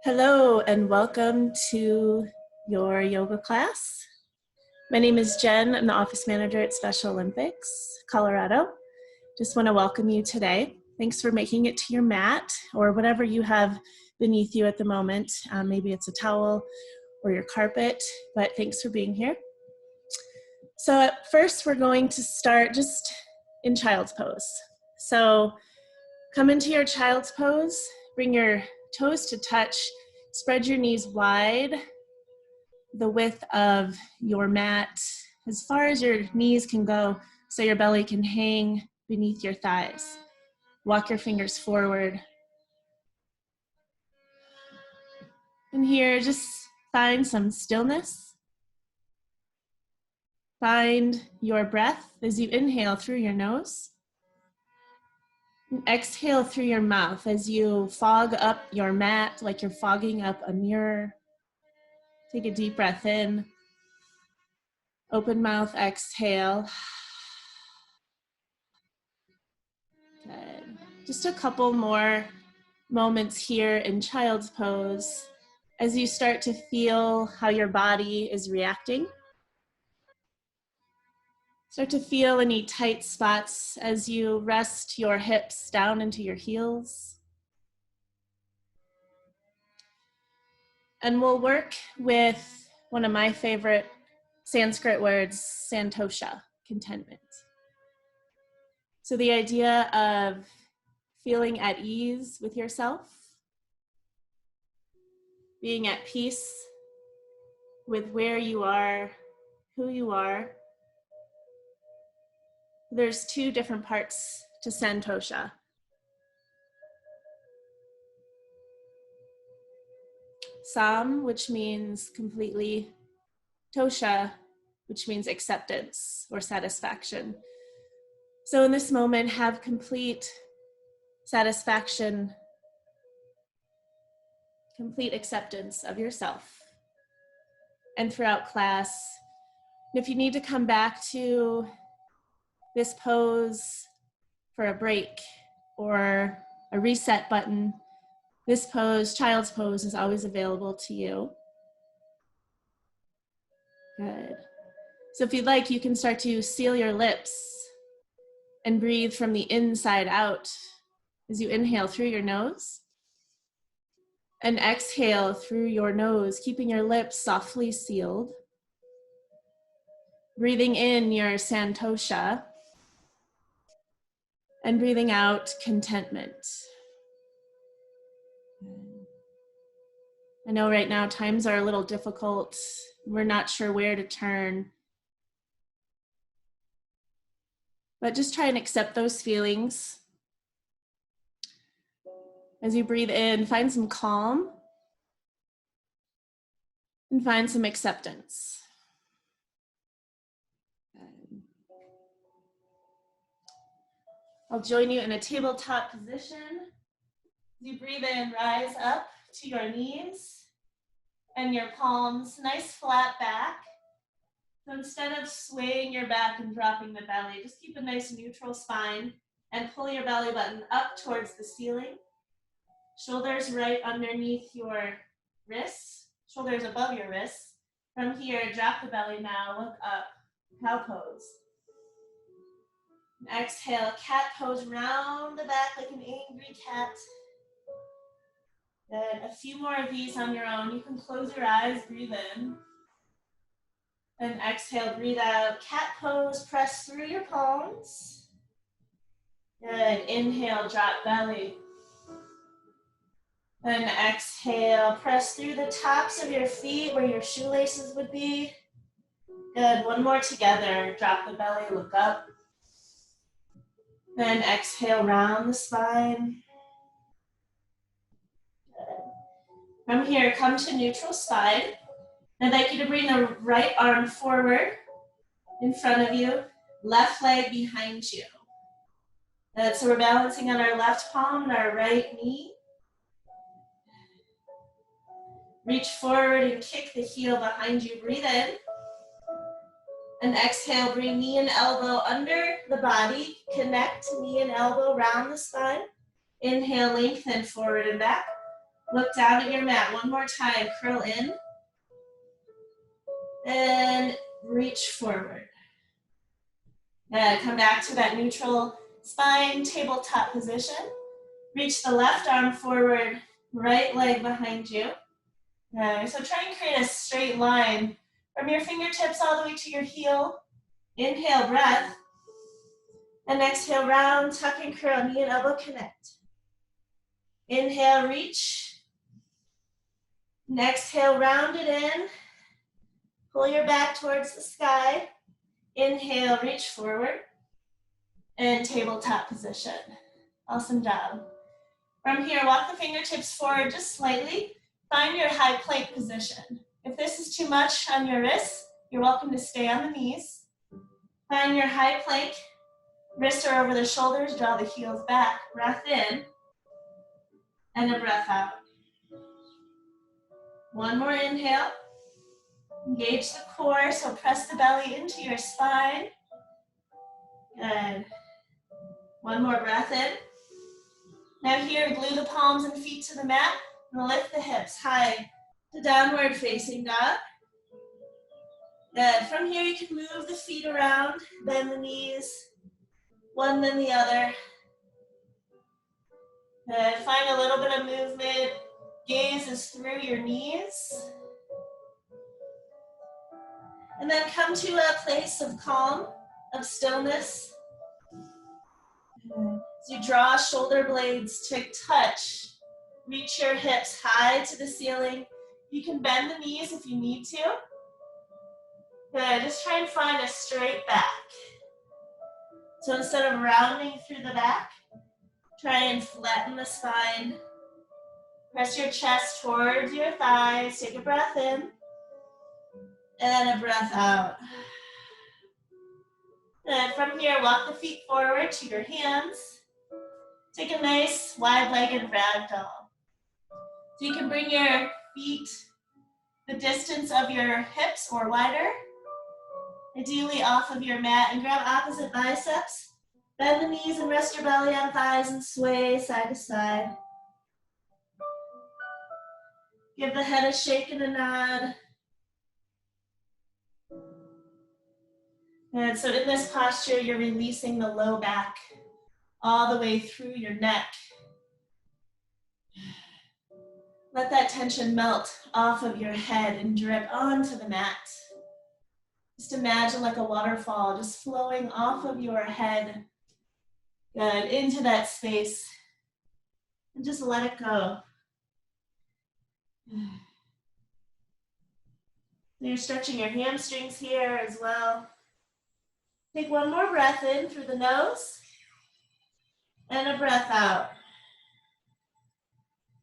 Hello and welcome to your yoga class. My name is Jen. I'm the office manager at Special Olympics, Colorado. Just want to welcome you today. Thanks for making it to your mat or whatever you have beneath you at the moment. Maybe it's a towel or your carpet, but thanks for being here. So at first we're going to start just in child's pose. So come into your child's pose, bring your toes to touch, spread your knees wide, the width of your mat, as far as your knees can go, so your belly can hang beneath your thighs. Walk your fingers forward. And here, just find some stillness. Find your breath as you inhale through your nose. And exhale through your mouth as you fog up your mat like you're fogging up a mirror. Take a deep breath in. Open mouth, exhale. Good. Just a couple more moments here in child's pose as you start to feel how your body is reacting. Start to feel any tight spots as you rest your hips down into your heels. And we'll work with one of my favorite Sanskrit words, Santosha Contentment. So the idea of feeling at ease with yourself, being at peace with where you are, who you are. There's two different parts to Santosha. Sam, which means completely, Tosha, which means acceptance or satisfaction. So in this moment, have complete satisfaction, complete acceptance of yourself. And throughout class, if you need to come back to this pose for a break or a reset button, this pose, child's pose, is always available to you. Good. So if you'd like, you can start to seal your lips and breathe from the inside out as you inhale through your nose and exhale through your nose, keeping your lips softly sealed. Breathing in your Santosha and breathing out contentment. I know right now times are a little difficult. We're not sure where to turn. But just try and accept those feelings. As you breathe in, find some calm and find some acceptance. I'll join you in a tabletop position. As you breathe in, rise up to your knees and your palms, nice flat back. So instead of swaying your back and dropping the belly, just keep a nice neutral spine and pull your belly button up towards the ceiling. Shoulders right underneath your wrists, shoulders above your wrists. From here, drop the belly now, look up, cow pose. And exhale, cat pose, round the back like an angry cat. Then a few more of these on your own. You can close your eyes, breathe in. Then exhale, breathe out, cat pose, press through your palms. Good, inhale, drop belly. Then exhale, press through the tops of your feet where your shoelaces would be. Good, one more together, drop the belly, look up. Then exhale, round the spine. Good. From here, come to neutral spine. I'd like you to bring the right arm forward in front of you, left leg behind you. So we're balancing on our left palm and our right knee. Reach forward and kick the heel behind you. Breathe in. And exhale, bring knee and elbow under the body. Connect knee and elbow round the spine. Inhale, lengthen forward and back. Look down at your mat. One more time. Curl in. And reach forward. Good. Come back to that neutral spine, tabletop position. Reach the left arm forward, right leg behind you. Good. So try and create a straight line from your fingertips all the way to your heel. Inhale, breath. And exhale, round, tuck and curl, knee and elbow connect. Inhale, reach. And exhale, round it in. Pull your back towards the sky. Inhale, reach forward. And tabletop position. Awesome job. From here, walk the fingertips forward just slightly. Find your high plank position. If this is too much on your wrists, you're welcome to stay on the knees. Find your high plank. Wrists are over the shoulders, draw the heels back. Breath in, and a breath out. One more inhale. Engage the core, so press the belly into your spine. Good. One more breath in. Now here, glue the palms and feet to the mat, and lift the hips high to downward facing dog. Good. From here, you can move the feet around, bend the knees, one then the other. Good. Find a little bit of movement. Gaze is through your knees. And then come to a place of calm, of stillness. As you draw shoulder blades to touch, reach your hips high to the ceiling. You can bend the knees if you need to. Good, just try and find a straight back. So instead of rounding through the back, try and flatten the spine. Press your chest towards your thighs. Take a breath in. And a breath out. Good. From here, walk the feet forward to your hands. Take a nice wide-legged ragdoll. So you can bring your feet the distance of your hips or wider, ideally off of your mat, and grab opposite biceps. Bend the knees and rest your belly on thighs and sway side to side. Give the head a shake and a nod. And so in this posture, you're releasing the low back all the way through your neck. Let that tension melt off of your head and drip onto the mat. Just imagine like a waterfall just flowing off of your head. Good, into that space. And just let it go. You're stretching your hamstrings here as well. Take one more breath in through the nose and a breath out.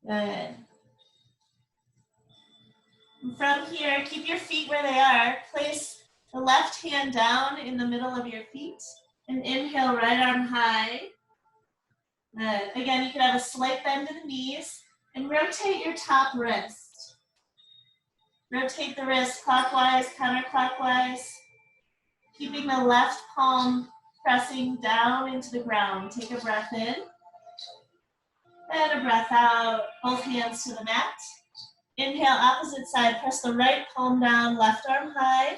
Good. And from here, keep your feet where they are. Place the left hand down in the middle of your feet and inhale, right arm high. Good. Again, you can have a slight bend in the knees and rotate your top wrist. Rotate the wrist clockwise, counterclockwise. Keeping the left palm pressing down into the ground. Take a breath in and a breath out. Both hands to the mat. Inhale, opposite side. Press the right palm down, left arm high.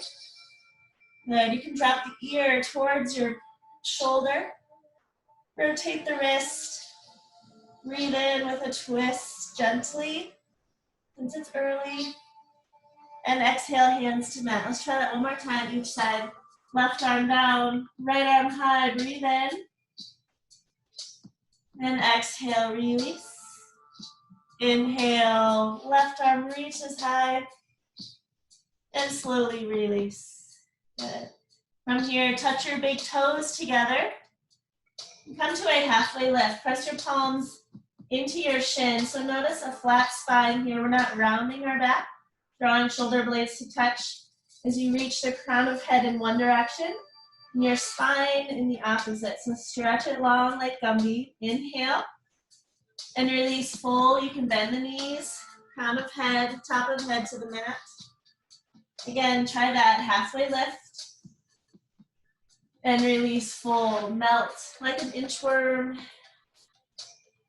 Good. You can drop the ear towards your shoulder. Rotate the wrist. Breathe in with a twist gently, since it's early. And exhale, hands to mat. Let's try that one more time, each side. Left arm down, right arm high, breathe in. And exhale, release. Inhale, left arm reaches high. And slowly release. Good. From here, touch your big toes together. Come to a halfway lift. Press your palms into your shin. So notice a flat spine here. We're not rounding our back. Drawing shoulder blades to touch. As you reach the crown of head in one direction, and your spine in the opposite. So stretch it long like Gumby. Inhale, and release full. You can bend the knees, crown of head, top of head to the mat. Again, try that halfway lift. And release full, melt like an inchworm.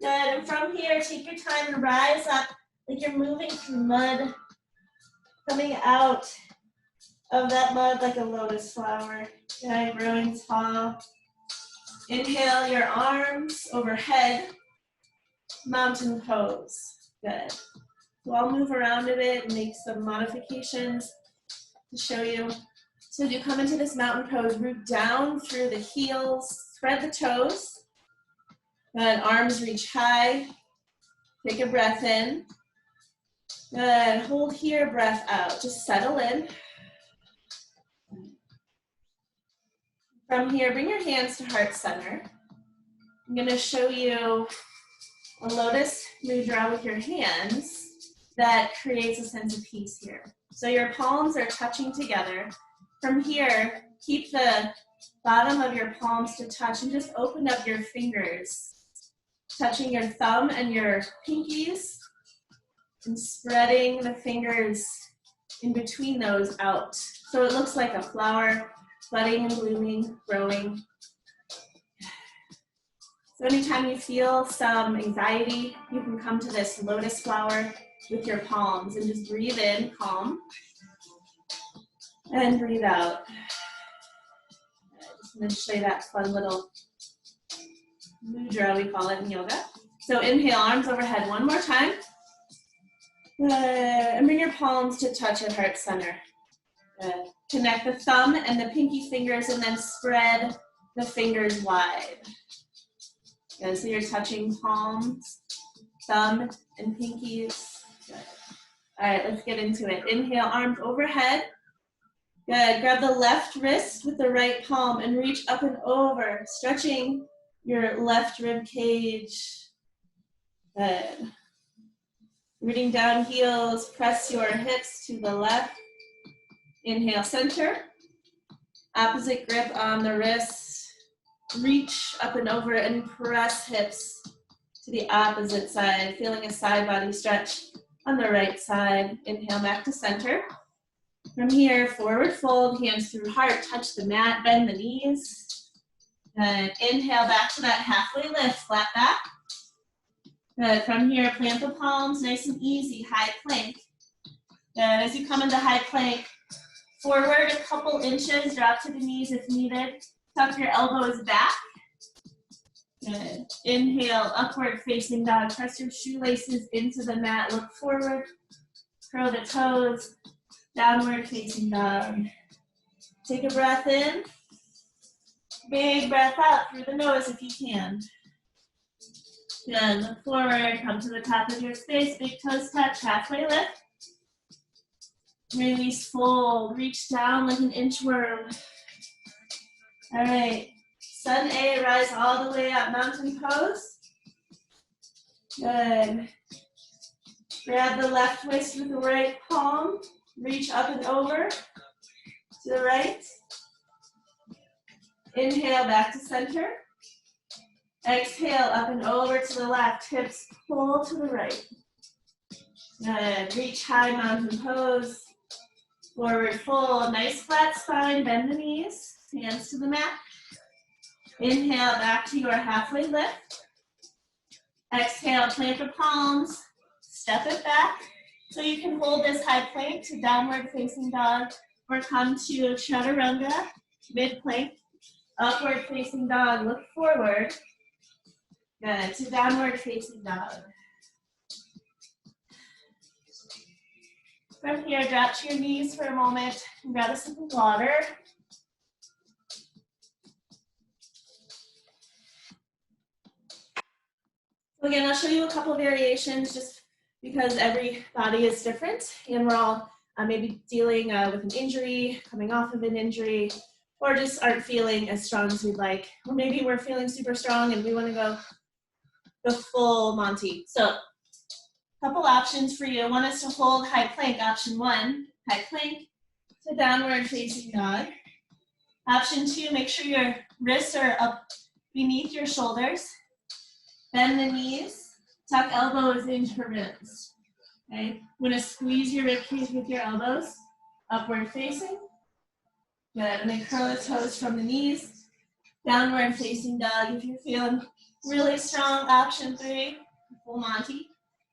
Good, and from here, take your time and rise up like you're moving through mud, coming out of that mud like a lotus flower. Okay, growing tall. Inhale your arms overhead, mountain pose. Good. So I'll move around a bit and make some modifications to show you. So as you come into this mountain pose, root down through the heels, spread the toes. Good, arms reach high. Take a breath in. Good, hold here, breath out. Just settle in. From here, bring your hands to heart center. I'm gonna show you a lotus mudra with your hands that creates a sense of peace here. So your palms are touching together. From here, keep the bottom of your palms to touch and just open up your fingers, touching your thumb and your pinkies and spreading the fingers in between those out. So it looks like a flower, budding and blooming, growing. So anytime you feel some anxiety, you can come to this lotus flower with your palms and just breathe in, calm, and breathe out. Just going to show you that fun little mudra, we call it in yoga. So inhale, arms overhead one more time. And bring your palms to touch at heart center. Connect the thumb and the pinky fingers and then spread the fingers wide. Good. So you're touching palms, thumb, and pinkies. Good. All right, let's get into it. Inhale, arms overhead. Good. Grab the left wrist with the right palm and reach up and over, stretching your left rib cage. Good. Rooting down heels, press your hips to the left. Inhale, center. Opposite grip on the wrist. Reach up and over and press hips to the opposite side, feeling a side body stretch on the right side. Inhale, back to center. From here, forward fold, hands through heart, touch the mat, bend the knees. Good. Inhale, back to that halfway lift, flat back. Good. From here, plant the palms, nice and easy, high plank. Good. As you come into high plank, forward a couple inches, drop to the knees if needed. Tuck your elbows back. Good. Inhale, upward facing dog. Press your shoelaces into the mat. Look forward. Curl the toes. Downward facing dog. Take a breath in. Big breath out through the nose if you can. Good. Look forward. Come to the top of your space. Big toes touch. Halfway lift. Release, fold. Reach down like an inchworm. All right, Sun A, rise all the way up, mountain pose. Good. Grab the left wrist with the right palm, reach up and over to the right. Inhale, back to center. Exhale, up and over to the left, hips pull to the right. Good, reach high, mountain pose. Forward fold, nice flat spine, bend the knees. Hands to the mat. Inhale, back to your halfway lift. Exhale, plant the palms, step it back. So you can hold this high plank to downward facing dog or come to chaturanga, mid plank, upward facing dog, look forward. Good, to downward facing dog. From here, drop to your knees for a moment and grab a sip of water. Again, I'll show you a couple variations just because every body is different and we're all maybe dealing with an injury, coming off of an injury, or just aren't feeling as strong as we'd like. Or maybe we're feeling super strong and we want to go the full Monty. So a couple options for you. One is to hold high plank, option one, high plank to downward facing dog. Option two, make sure your wrists are up beneath your shoulders. Bend the knees, tuck elbows into ribs. Okay, I'm going to squeeze your rib cage with your elbows, upward facing. Good, and then curl the toes from the knees, downward facing dog. If you're feeling really strong, option three, full Monty.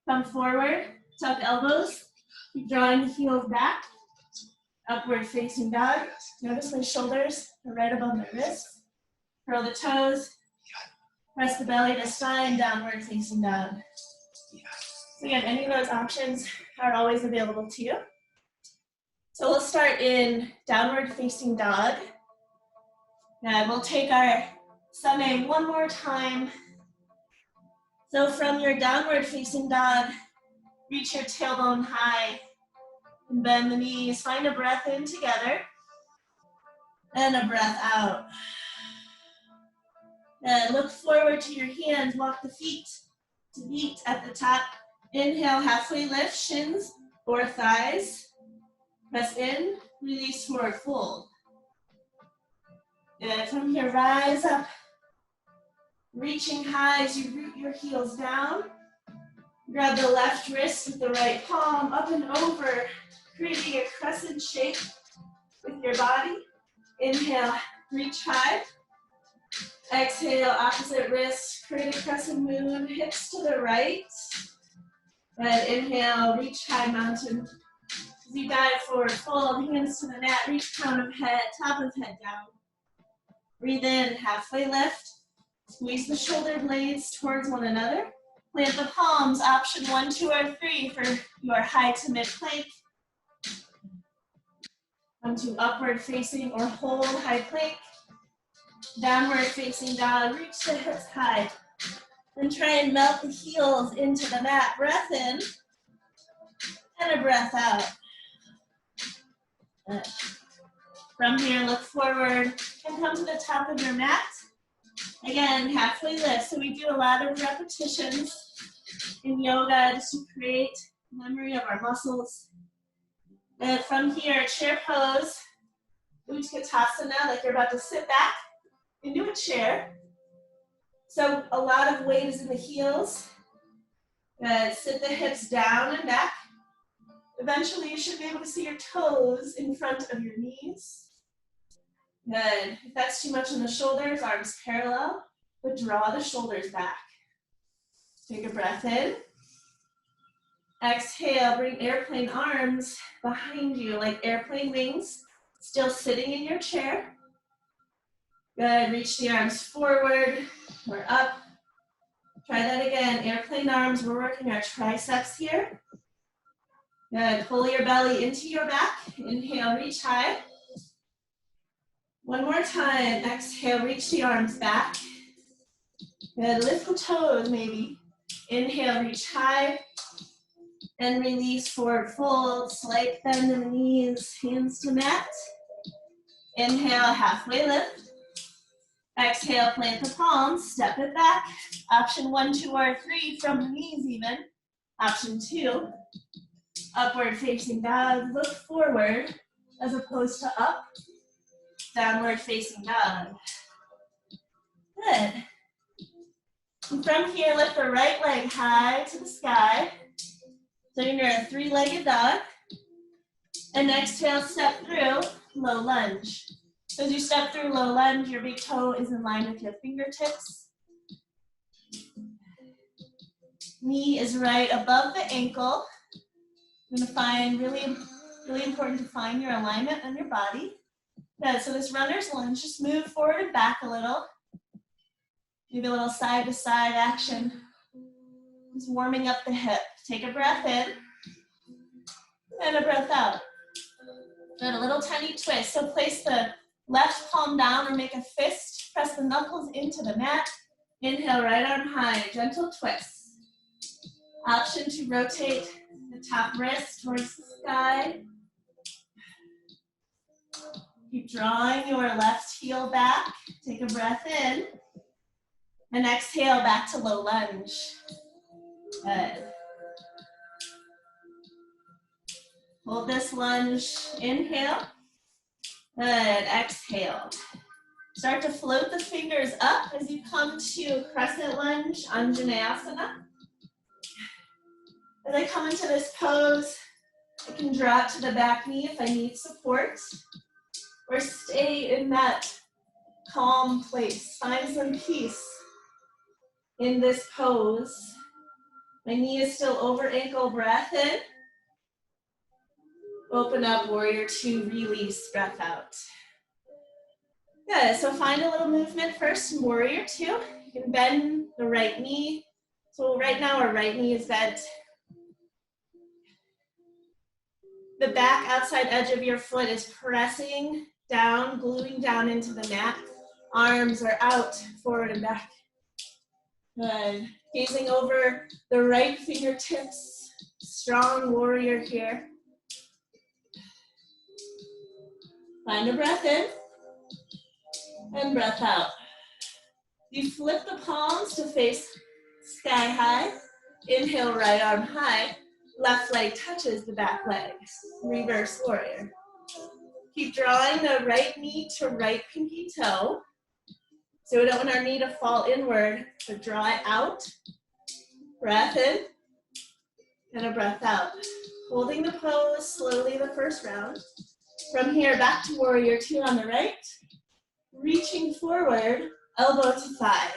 Come forward, Tuck elbows. Keep drawing the heels back. Upward facing dog. Notice my shoulders are right above my wrists. Curl the toes. Press the belly to spine. Downward facing dog. So again, any of those options are always available to you. So we'll start in downward facing dog. And we'll take our summing one more time. So from your downward facing dog, reach your tailbone high and bend the knees. Find a breath in together and a breath out. And look forward to your hands. Walk the feet to meet at the top. Inhale, halfway lift, shins or thighs. Press in, release, forward fold. And from here, rise up, reaching high as you root your heels down. Grab the left wrist with the right palm up and over, creating a crescent shape with your body. Inhale, reach high. Exhale, opposite wrist, create a crescent moon, hips to the right. And inhale, reach high mountain. As you dive forward, fold, hands to the mat, reach crown of head, top of head down. Breathe in, halfway lift. Squeeze the shoulder blades towards one another. Plant the palms, option 1, 2, or 3 for your high to mid plank. Come to upward facing or hold high plank. Downward facing dog, reach the hips high. Then try and melt the heels into the mat. Breath in and a breath out. Good. From here, look forward and come to the top of your mat. Again, halfway lift. So we do a lot of repetitions in yoga just to create memory of our muscles. And from here, chair pose, Katasana, like you're about to sit back into a chair. So a lot of weight is in the heels. Good. Sit the hips down and back. Eventually, you should be able to see your toes in front of your knees. Good. If that's too much on the shoulders, arms parallel, but draw the shoulders back. Take a breath in. Exhale, bring airplane arms behind you like airplane wings, still sitting in your chair. Good. Reach the arms forward or up. Try that again. Airplane arms. We're working our triceps here. Good. Pull your belly into your back. Inhale, reach high. One more time. Exhale, reach the arms back. Good. Lift the toes maybe. Inhale, reach high. And release, forward fold. Slight bend in the knees, hands to mat. Inhale, halfway lift. Exhale, plant the palms, step it back. Option 1, 2, or 3 from the knees even. Option 2, upward facing dog. Look forward as opposed to up. Downward facing dog. Good. And from here, lift the right leg high to the sky. So you're in a 3-legged dog. And exhale, step through low lunge. So as you step through low lunge, your big toe is in line with your fingertips. Knee is right above the ankle. You're going to find really important to find your alignment on your body. Good, so this runner's lunge, just move forward and back a little. Maybe a little side to side action. Just warming up the hip. Take a breath in and a breath out. Good, a little tiny twist. So place the left palm down or make a fist. Press the knuckles into the mat. Inhale, right arm high, gentle twist. Option to rotate the top wrist towards the sky. Keep drawing your left heel back. Take a breath in. And exhale back to low lunge. Good. Hold this lunge. Inhale. Good. Exhale. Start to float the fingers up as you come to crescent lunge, Anjaneyasana. As I come into this pose, I can drop to the back knee if I need support, or stay in that calm place. Find some peace in this pose. My knee is still over ankle, breath in. Open up, warrior two, release, breath out. Good, so find a little movement first in warrior two. You can bend the right knee. So right now our right knee is bent. The back outside edge of your foot is pressing down, gluing down into the mat. Arms are out, forward and back. Good. Gazing over the right fingertips. Strong warrior here. Find a breath in and breath out. You flip the palms to face sky high. Inhale, right arm high. Left leg touches the back leg. Reverse warrior. Keep drawing the right knee to right pinky toe. So we don't want our knee to fall inward, but draw it out. Breath in and a breath out. Holding the pose slowly the first round. From here, back to warrior two on the right. Reaching forward, elbow to thigh.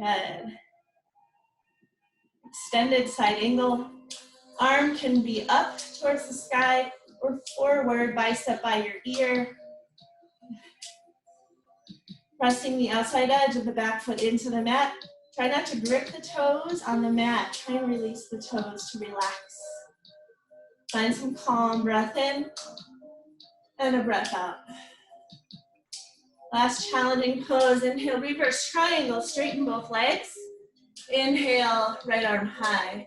Good. Extended side angle. Arm can be up towards the sky or forward, bicep by your ear. Pressing the outside edge of the back foot into the mat. Try not to grip the toes on the mat. Try and release the toes to relax. Find some calm, breath in and a breath out. Last challenging pose. Inhale, reverse triangle, straighten both legs. Inhale, right arm high.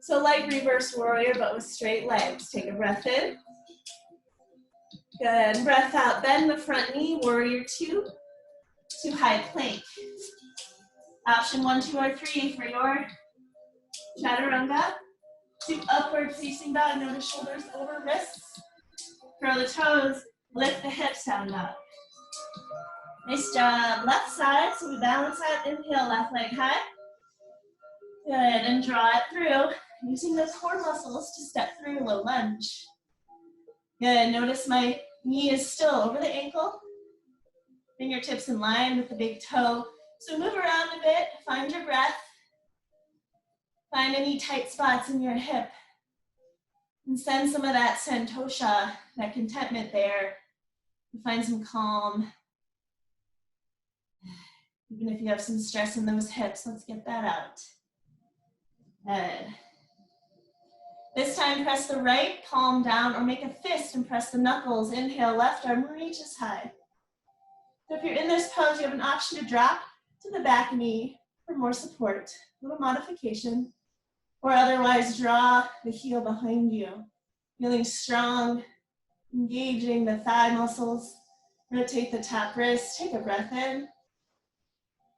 So like reverse warrior, but with straight legs. Take a breath in. Good, breath out. Bend the front knee, warrior two to high plank. Option 1, 2, or 3 for your chaturanga. To upward facing dog. Notice shoulders over wrists. Curl the toes, lift the hips, sound up. Nice job. Left side, so we balance out. Inhale, left leg high. Good, and draw it through. Using those core muscles to step through low lunge. Good, notice my knee is still over the ankle. Fingertips in line with the big toe. So move around a bit, find your breath. Find any tight spots in your hip. And send some of that Santosha, that contentment there. Find some calm. Even if you have some stress in those hips, let's get that out. Good. This time, press the right palm down or make a fist and press the knuckles. Inhale, left arm reaches high. So if you're in this pose, you have an option to drop to the back knee for more support. A little modification. Or otherwise, draw the heel behind you. Feeling strong, engaging the thigh muscles. Rotate the top wrist, take a breath in.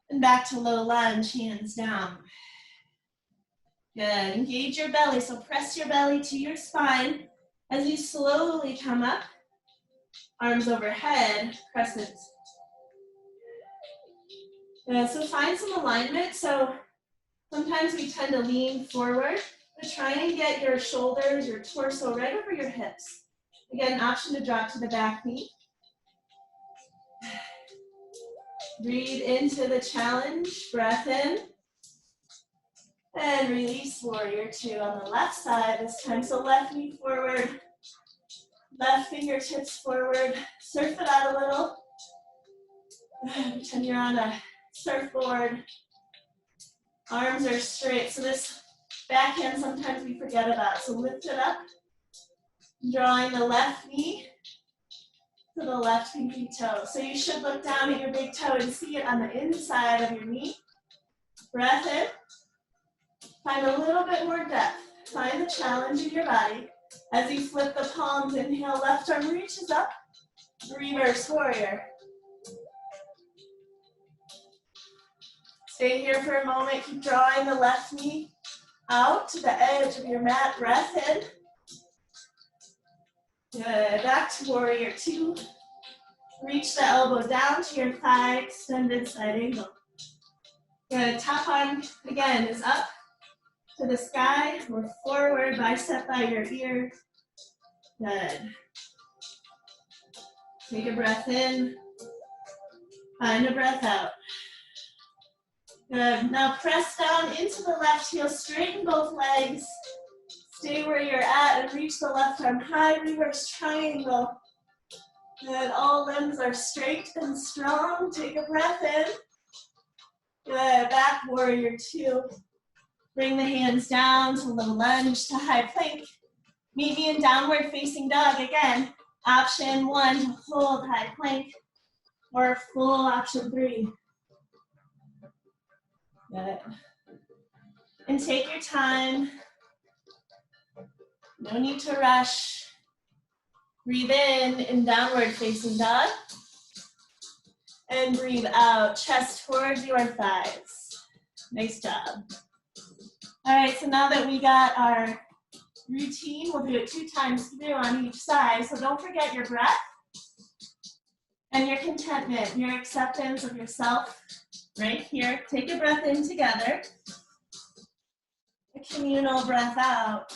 And back to low lunge, hands down. Good, engage your belly, so press your belly to your spine as you slowly come up. Arms overhead, crescent. Good, so find some alignment. So sometimes we tend to lean forward, but try and get your shoulders, your torso right over your hips. Again, option to drop to the back knee. Breathe into the challenge, breath in. And release warrior two on the left side this time. So left knee forward, left fingertips forward. Surf it out a little. Pretend you're on a surfboard. Arms are straight. So this backhand sometimes we forget about. So lift it up. Drawing the left knee to the left pinky toe. So you should look down at your big toe and see it on the inside of your knee. Breath in. Find a little bit more depth. Find the challenge in your body. As you flip the palms, inhale, left arm reaches up. Reverse warrior. Stay here for a moment. Keep drawing the left knee out to the edge of your mat. Breath in. Good. Back to warrior two. Reach the elbow down to your thigh, extended side angle. Good. Top arm, again, is up to the sky or forward, bicep by your ear. Good. Take a breath in. Find a breath out. Good. Now press down into the left heel, straighten both legs. Stay where you're at and reach the left arm high, reverse triangle. Good. All limbs are straight and strong. Take a breath in. Good. Back warrior two. Bring the hands down to low lunge to high plank. Meet me in downward facing dog again. Option one to hold high plank, or full option three. Good. And take your time. No need to rush. Breathe in downward facing dog. And breathe out, chest towards your thighs. Nice job. All right, so now that we got our routine, we'll do it 2 times through on each side. So don't forget your breath and your contentment, your acceptance of yourself right here. Take a breath in together. A communal breath out.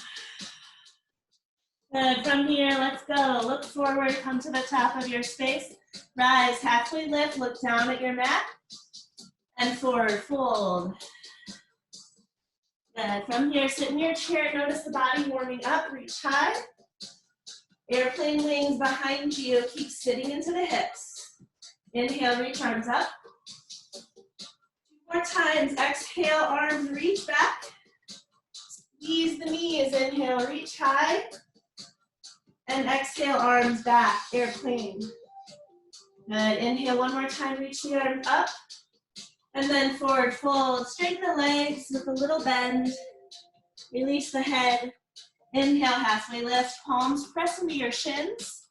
Good, from here, let's go. Look forward, come to the top of your space. Rise, halfway lift, look down at your mat. And forward, fold. Good, from here, sit in your chair, notice the body warming up, reach high. Airplane wings behind you, keep sitting into the hips. Inhale, reach arms up. 2 more times, exhale, arms reach back. Squeeze the knees, inhale, reach high. And exhale, arms back, airplane. Good, inhale, 1 more time, reach the arms up. And then forward fold, straighten the legs with a little bend. Release the head. Inhale, halfway lift, palms press into your shins.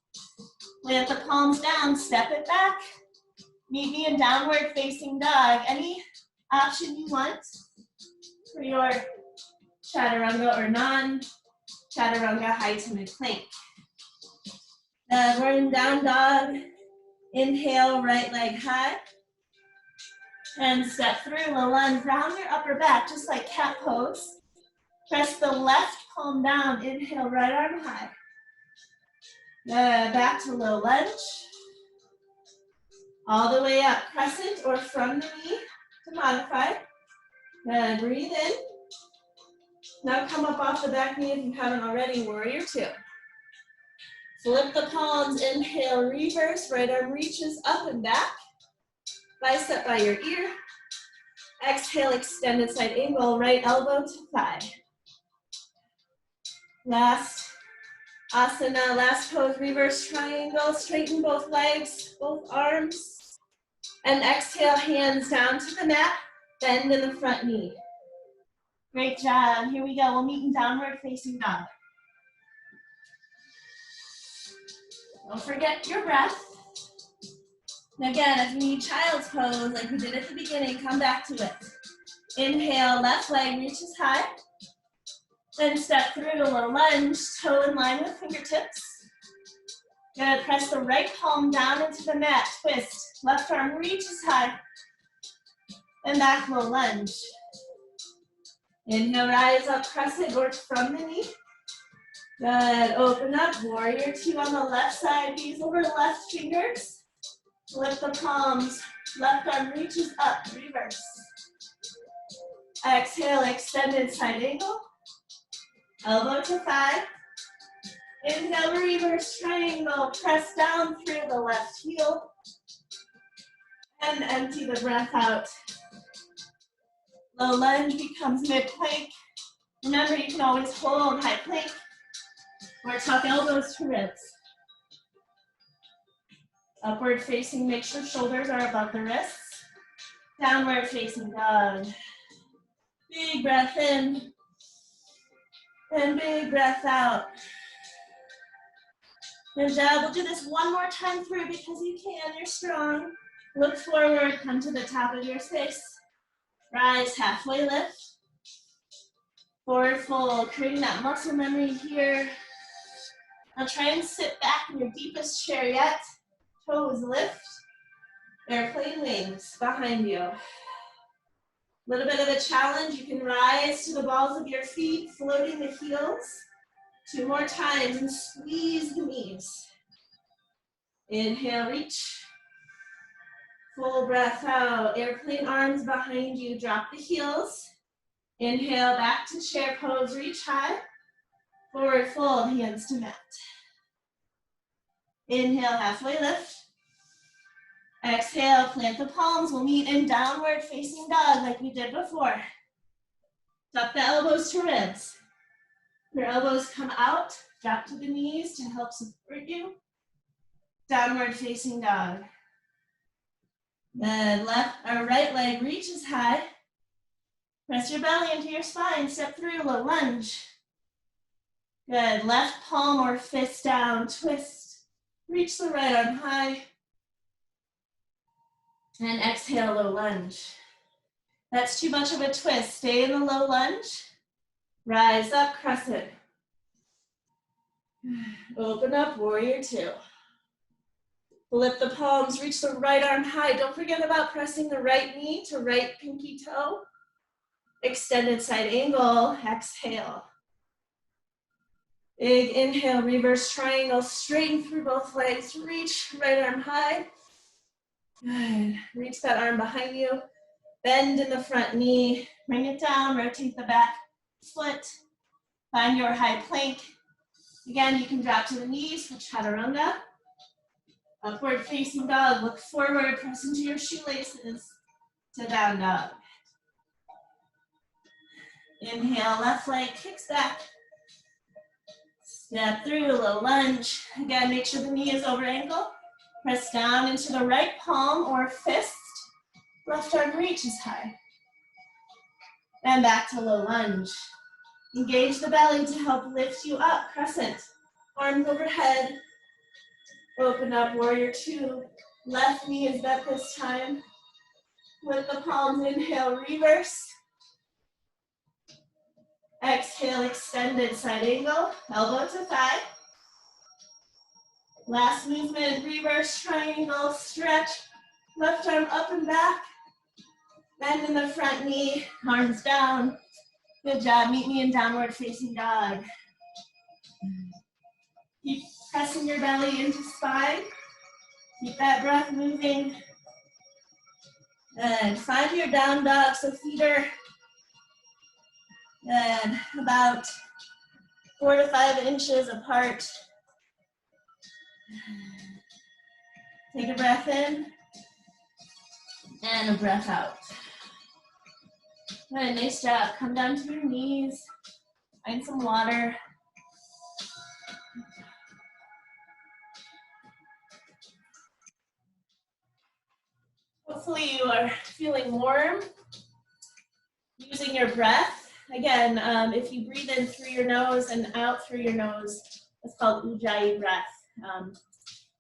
Plant the palms down, step it back. Meet me in downward facing dog. Any option you want for your chaturanga or non-chaturanga high to mid plank. We're in down dog. Inhale, right leg high. And step through, low lunge, round your upper back, just like cat pose. Press the left palm down, inhale, right arm high. Back to low lunge. All the way up, crescent or from the knee to modify. Breathe in. Now come up off the back knee if you haven't already, warrior two. Flip the palms, inhale, reverse, right arm reaches up and back. Bicep by your ear. Exhale, extended side angle, right elbow to thigh. Last asana, last pose, reverse triangle. Straighten both legs, both arms. And exhale, hands down to the mat. Bend in the front knee. Great job. Here we go. We'll meet in downward facing dog. Don't forget your breath. And again, if you need child's pose, like we did at the beginning, come back to it. Inhale, left leg reaches high. Then step through to low lunge, toe in line with fingertips. Good, press the right palm down into the mat, twist. Left arm reaches high. And back, low lunge. Inhale, rise up, crescent or from the knee. Good, open up, warrior two on the left side, knees over left fingers. Lift the palms, left arm reaches up, reverse. Exhale, extended side angle. Elbow to thigh. Inhale, reverse triangle, press down through the left heel. And empty the breath out. Low lunge becomes mid plank. Remember, you can always hold high plank or tuck elbows to ribs. Upward facing, make sure shoulders are above the wrists. Downward facing dog. Big breath in. And big breath out. Good job. We'll do this one more time through because you can. You're strong. Look forward. Come to the top of your space. Rise, halfway lift. Forward fold, creating that muscle memory here. Now try and sit back in your deepest chair yet. Toes lift. Airplane wings behind you. Little bit of a challenge. You can rise to the balls of your feet, floating the heels. 2 more times and squeeze the knees. Inhale, reach. Full breath out. Airplane arms behind you. Drop the heels. Inhale back to chair pose. Reach high. Forward fold, hands to mat. Inhale, halfway lift. Exhale, plant the palms. We'll meet in downward facing dog like we did before. Tuck the elbows to ribs. Your elbows come out. Drop to the knees to help support you. Downward facing dog. Then left or right leg reaches high. Press your belly into your spine. Step through, low lunge. Good. Left palm or fist down. Twist. Reach the right arm high. And exhale, low lunge. That's too much of a twist. Stay in the low lunge. Rise up, crescent. Open up, warrior two. Flip the palms, reach the right arm high. Don't forget about pressing the right knee to right pinky toe. Extended side angle, exhale. Big inhale, reverse triangle, straighten through both legs. Reach, right arm high. Good. Reach that arm behind you. Bend in the front knee. Bring it down, rotate the back. Split. Find your high plank. Again, you can drop to the knees for chaturanga. Upward facing dog. Look forward, press into your shoelaces to down dog. Inhale, left leg kicks back. Step through, low lunge. Again, make sure the knee is over ankle. Press down into the right palm or fist. Left arm reaches high. And back to low lunge. Engage the belly to help lift you up. Crescent. Arms overhead. Open up, warrior two. Left knee is bent this time. With the palms, inhale, reverse. Exhale, extended side angle, elbow to thigh. Last movement, reverse triangle, stretch. Left arm up and back. Bend in the front knee, arms down. Good job, meet me in downward facing dog. Keep pressing your belly into spine. Keep that breath moving. And find your down dog, so feet are and about 4 to 5 inches apart. Take a breath in and a breath out. Good, nice job. Come down to your knees. Find some water. Hopefully you are feeling warm. Using your breath. Again, if you breathe in through your nose and out through your nose, it's called Ujjayi breath.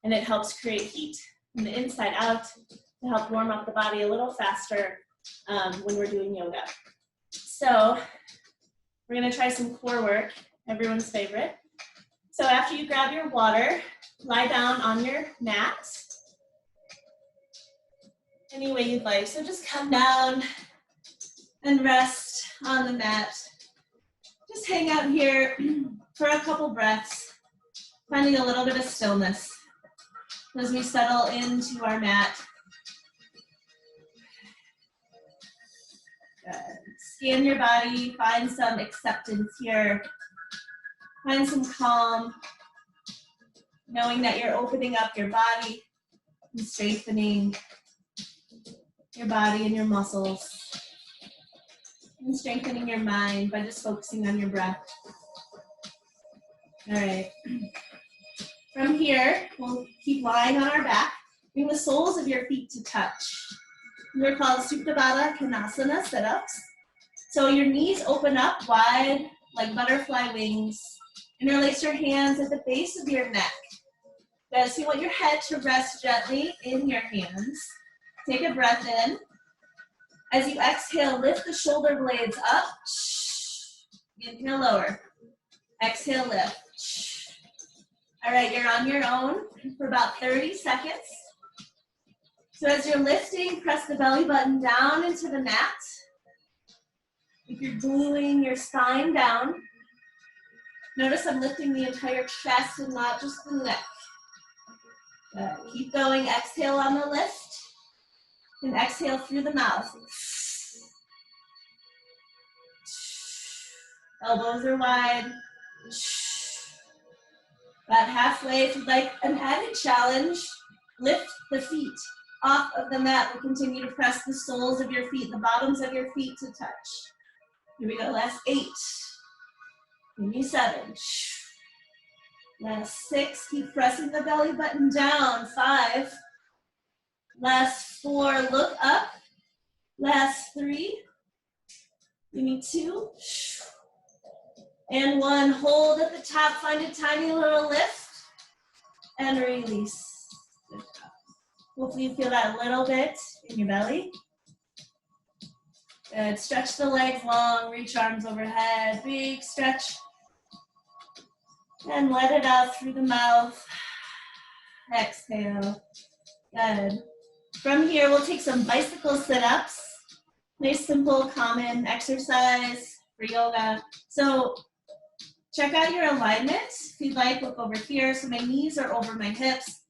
And it helps create heat from the inside out to help warm up the body a little faster when we're doing yoga. So we're gonna try some core work, everyone's favorite. So after you grab your water, lie down on your mat, any way you'd like. So just come down and rest on the mat. Just hang out here for a couple breaths, finding a little bit of stillness as we settle into our mat. Good. Scan your body, find some acceptance here. Find some calm, knowing that you're opening up your body and strengthening your body and your muscles. And strengthening your mind by just focusing on your breath. All right. From here, we'll keep lying on our back. Bring the soles of your feet to touch. They're called Supine Katasana sit-ups. So your knees open up wide like butterfly wings. Interlace your hands at the base of your neck. Good. So you want your head to rest gently in your hands. Take a breath in. As you exhale, lift the shoulder blades up. Inhale, lower. Exhale, lift. All right, you're on your own for about 30 seconds. So as you're lifting, press the belly button down into the mat. If you're gluing your spine down, notice I'm lifting the entire chest and not just the neck. Good. Keep going. Exhale on the lift. And exhale through the mouth. Elbows are wide. About halfway, if you'd like an added challenge, lift the feet off of the mat. We'll continue to press the soles of your feet, the bottoms of your feet to touch. Here we go, last 8. Give me 7. Last 6, keep pressing the belly button down. 5. Last 4, look up. Last 3. Give me 2. And 1, hold at the top, find a tiny little lift. And release. Hopefully you feel that a little bit in your belly. Good, stretch the legs long, reach arms overhead, big stretch. And let it out through the mouth. Exhale. Good. From here, we'll take some bicycle sit-ups. Nice, simple, common exercise for yoga. So check out your alignment. If you'd like, look over here. So my knees are over my hips.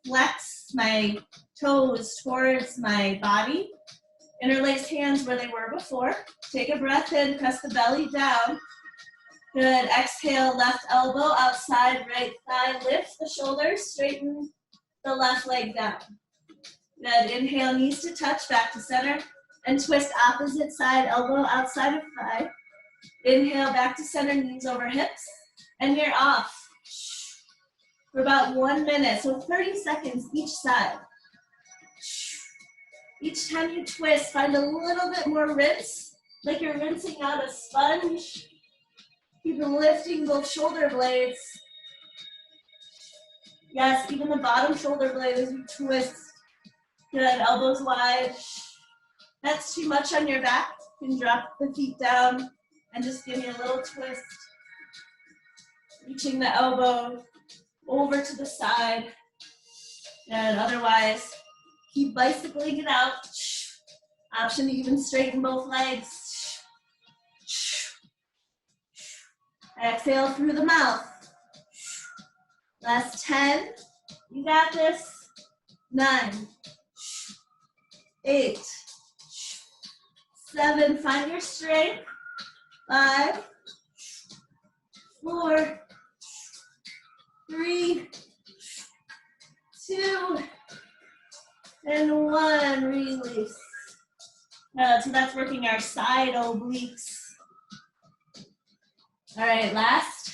Flex my toes towards my body. Interlace hands where they were before. Take a breath in, press the belly down. Good, exhale, left elbow outside, right thigh. Lift the shoulders, straighten the left leg down. Good, inhale, knees to touch, back to center. And twist opposite side, elbow outside of thigh. Inhale, back to center, knees over hips. And you're off for about 1 minute, so 30 seconds each side. Each time you twist, find a little bit more rinse, like you're rinsing out a sponge. Keep lifting both shoulder blades. Yes, even the bottom shoulder blade as you twist. Good, elbows wide. That's too much on your back. You can drop the feet down and just give me a little twist. Reaching the elbow over to the side. And otherwise, keep bicycling it out. Option to even straighten both legs. Exhale through the mouth. Last 10. You got this. 9. 8. 7. Find your strength. 5. 4. 3. 2. And 1. Release. So that's working our side obliques. All right, last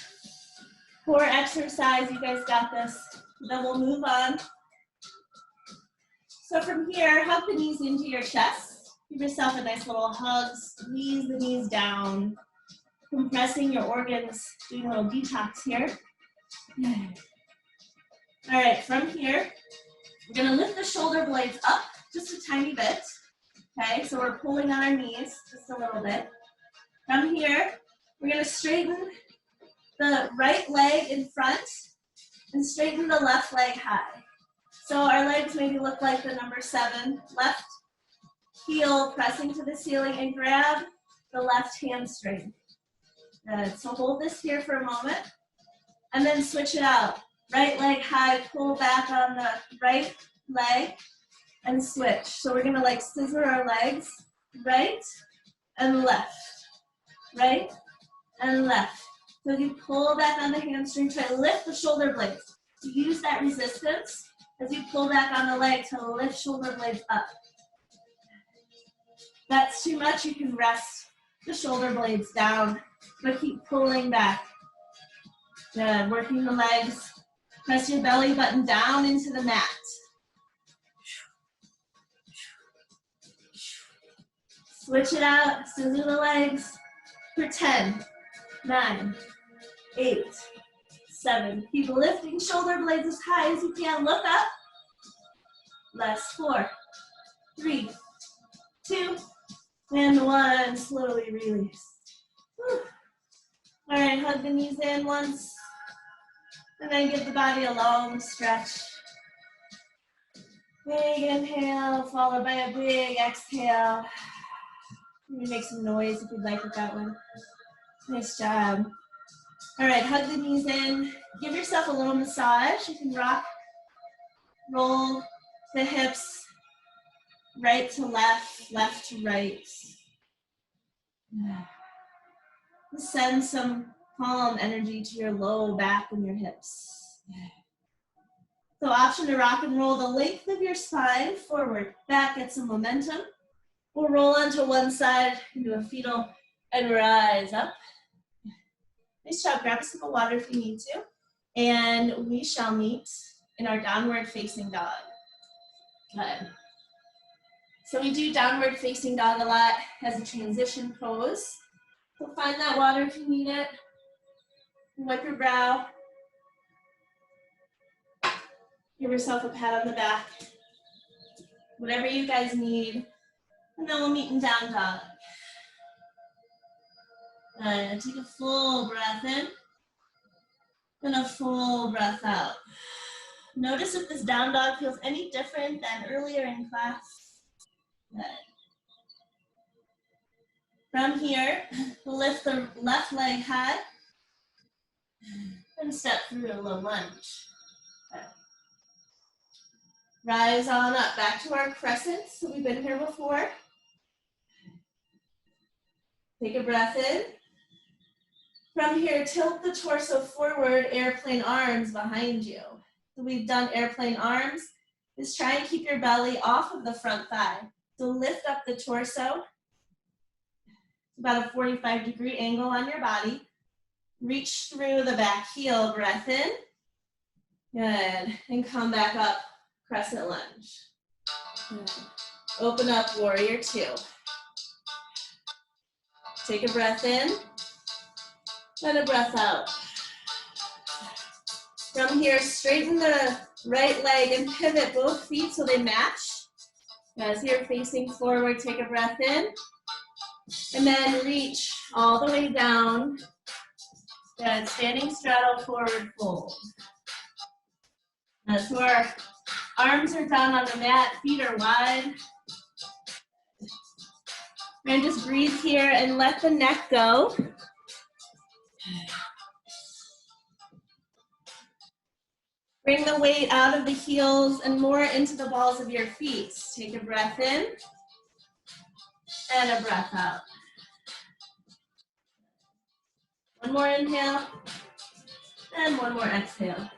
core exercise. You guys got this. Then we'll move on. So from here, hug the knees into your chest. Give yourself a nice little hug. Squeeze the knees down. Compressing your organs. Doing a little detox here. All right, from here, we're going to lift the shoulder blades up just a tiny bit. Okay, so we're pulling on our knees just a little bit. From here, we're going to straighten the right leg in front and straighten the left leg high. So our legs maybe look like the number 7. Left heel pressing to the ceiling and grab the left hamstring. Good. So hold this here for a moment and then switch it out. Right leg high, pull back on the right leg and switch. So we're going to like scissor our legs, right and left, right and left. So if you pull back on the hamstring, try to lift the shoulder blades. So use that resistance as you pull back on the leg to lift shoulder blades up. If that's too much, you can rest the shoulder blades down, but keep pulling back. Good, working the legs. Press your belly button down into the mat. Switch it out, scissor the legs for 10. 9, 8, 7. Keep lifting shoulder blades as high as you can. Look up. Last 4, 3, 2, and 1. Slowly release. Whew. All right, hug the knees in once. And then give the body a long stretch. Big inhale, followed by a big exhale. You can make some noise if you'd like with that one. Nice job. All right, hug the knees in. Give yourself a little massage. You can rock, roll the hips right to left, left to right. Send some calm energy to your low back and your hips. So option to rock and roll the length of your spine, forward, back, get some momentum. We'll roll onto one side into a fetal and rise up. Nice job, grab a sip of water if you need to. And we shall meet in our downward facing dog. Good. So we do downward facing dog a lot as a transition pose. So find that water if you need it. Wipe your brow. Give yourself a pat on the back. Whatever you guys need. And then we'll meet in down dog. Take a full breath in. And a full breath out. Notice if this down dog feels any different than earlier in class. Good. From here, lift the left leg high and step through a low lunge. Good. Rise on up, back to our crescents. So we've been here before. Take a breath in. From here, tilt the torso forward, airplane arms behind you. So we've done airplane arms. Just try and keep your belly off of the front thigh. So lift up the torso. About a 45-degree angle on your body. Reach through the back heel, breath in. Good, and come back up, crescent lunge. Good. Open up, warrior two. Take a breath in, and a breath out. From here, straighten the right leg and pivot both feet so they match. As you're facing forward, take a breath in. And then reach all the way down. Good, standing straddle, forward fold. So our arms are down on the mat, feet are wide. And just breathe here and let the neck go. Bring the weight out of the heels and more into the balls of your feet. Take a breath in and a breath out. One more inhale and one more exhale.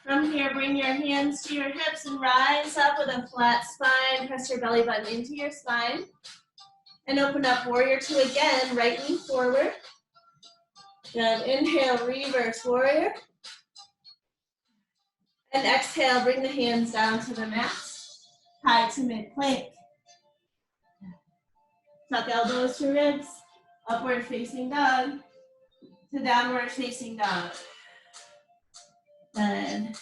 From here, bring your hands to your hips and rise up with a flat spine. Press your belly button into your spine. And open up, warrior two again, right knee forward. Good, inhale, reverse warrior. And exhale, bring the hands down to the mat. High to mid plank. Tuck elbows to ribs. Upward facing dog to downward facing dog. Good.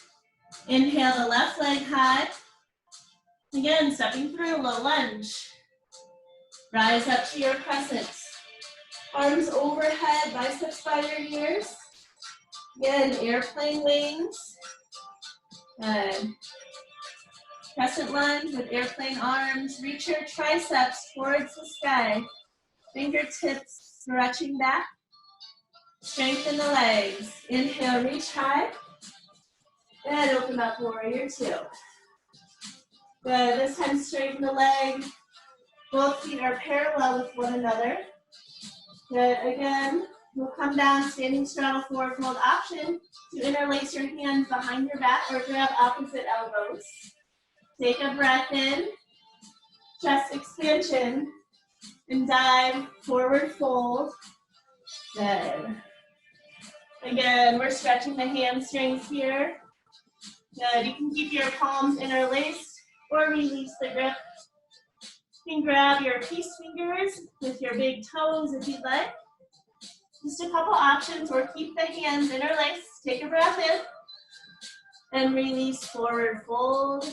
Inhale the left leg high. Again, stepping through, low lunge. Rise up to your crescents. Arms overhead, biceps by your ears. Again, airplane wings. Good. Crescent lunge with airplane arms. Reach your triceps towards the sky. Fingertips stretching back. Strengthen the legs. Inhale, reach high. And open up, warrior two. Good, this time straighten the leg. Both feet are parallel with one another. Good, again, we'll come down, standing straddle forward fold option to interlace your hands behind your back or grab opposite elbows. Take a breath in, chest expansion, and dive, forward fold. Good. Again, we're stretching the hamstrings here. Good, you can keep your palms interlaced or release the grip. You can grab your peace fingers with your big toes if you'd like. Just a couple options, or keep the hands interlaced. Take a breath in and release, forward fold.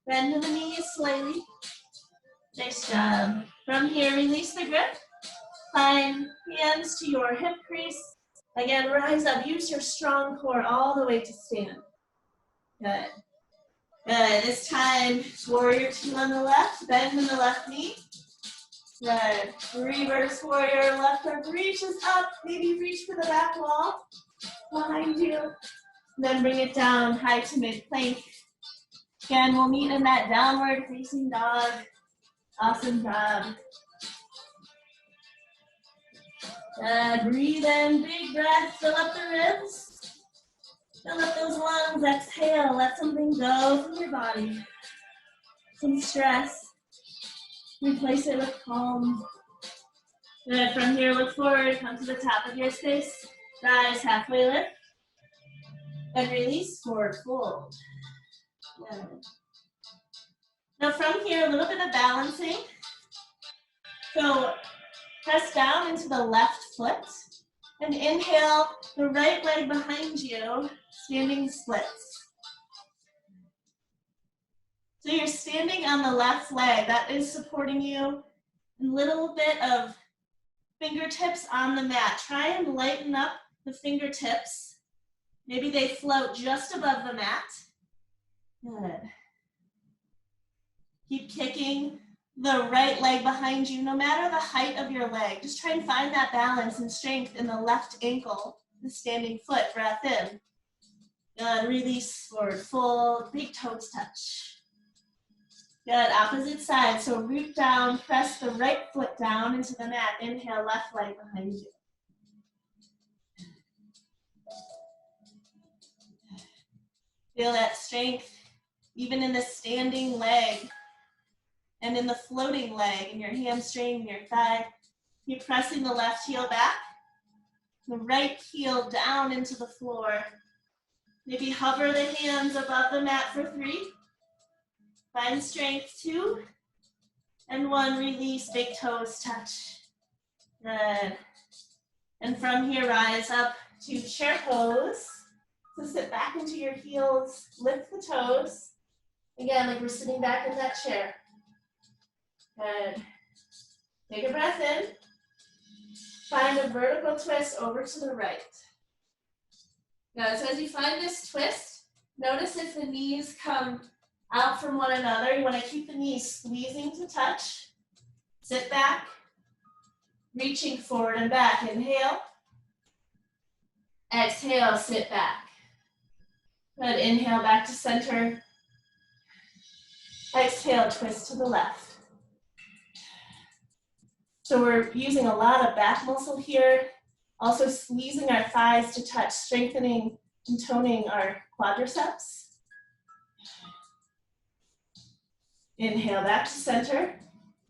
Bend to the knees slightly. Nice job. From here, release the grip. Find hands to your hip crease. Again, rise up. Use your strong core all the way to stand. Good. Good. This time, warrior two on the left. Bend in the left knee. Good. Reverse warrior. Left arm reaches up. Maybe reach for the back wall behind you. And then bring it down, high to mid plank. Again, we'll meet in that downward facing dog. Awesome job. Breathe in, big breath, fill up the ribs. Fill up those lungs, exhale, let something go from your body. Some stress. Replace it with calm. Good, from here, look forward, come to the top of your space. Rise, halfway lift. And release, forward fold. Good. Now from here, a little bit of balancing. So press down into the left foot. And inhale, the right leg behind you, standing splits. So you're standing on the left leg. That is supporting you. A little bit of fingertips on the mat. Try and lighten up the fingertips. Maybe they float just above the mat. Good. Keep kicking the right leg behind you, no matter the height of your leg. Just try and find that balance and strength in the left ankle, the standing foot. Breath in. Good. Release, forward fold, big toes touch. Good. Opposite side. So root down, press the right foot down into the mat. Inhale, left leg behind you. Feel that strength even in the standing leg and in the floating leg, in your hamstring, your thigh. Keep pressing the left heel back, the right heel down into the floor. Maybe hover the hands above the mat for 3. Find strength, 2. And 1, release, big toes touch. Good. And from here, rise up to chair pose. So sit back into your heels, lift the toes. Again, like we're sitting back in that chair. Good. Take a breath in. Find a vertical twist over to the right. Good. So as you find this twist, notice if the knees come out from one another. You want to keep the knees squeezing to touch. Sit back, reaching forward and back. Inhale. Exhale, sit back. Good. Inhale, back to center. Exhale, twist to the left. So we're using a lot of back muscle here, also squeezing our thighs to touch, strengthening and toning our quadriceps. Inhale, back to center.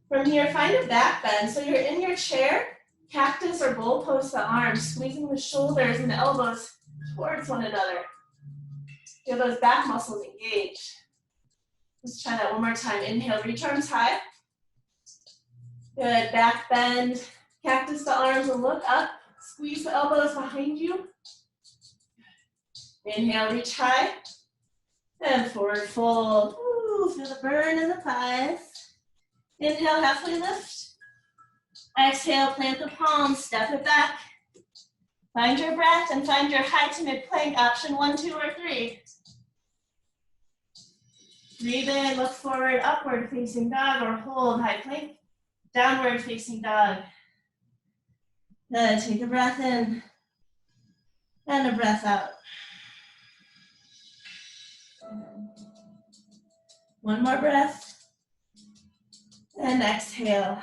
From here, find a back bend. So you're in your chair, cactus or bowl pose the arms, squeezing the shoulders and the elbows towards one another. Feel those back muscles engaged. Let's try that one more time. Inhale, reach arms high. Good, back bend. Cactus the arms and look up. Squeeze the elbows behind you. Inhale, reach high. And forward fold. Ooh, feel the burn in the thighs. Inhale, halfway lift. Exhale, plant the palms, step it back. Find your breath and find your high to mid plank, option 1, 2, or 3. Breathe in, look forward, upward facing dog, or hold high plank, downward facing dog. Good, take a breath in and a breath out. One more breath and exhale.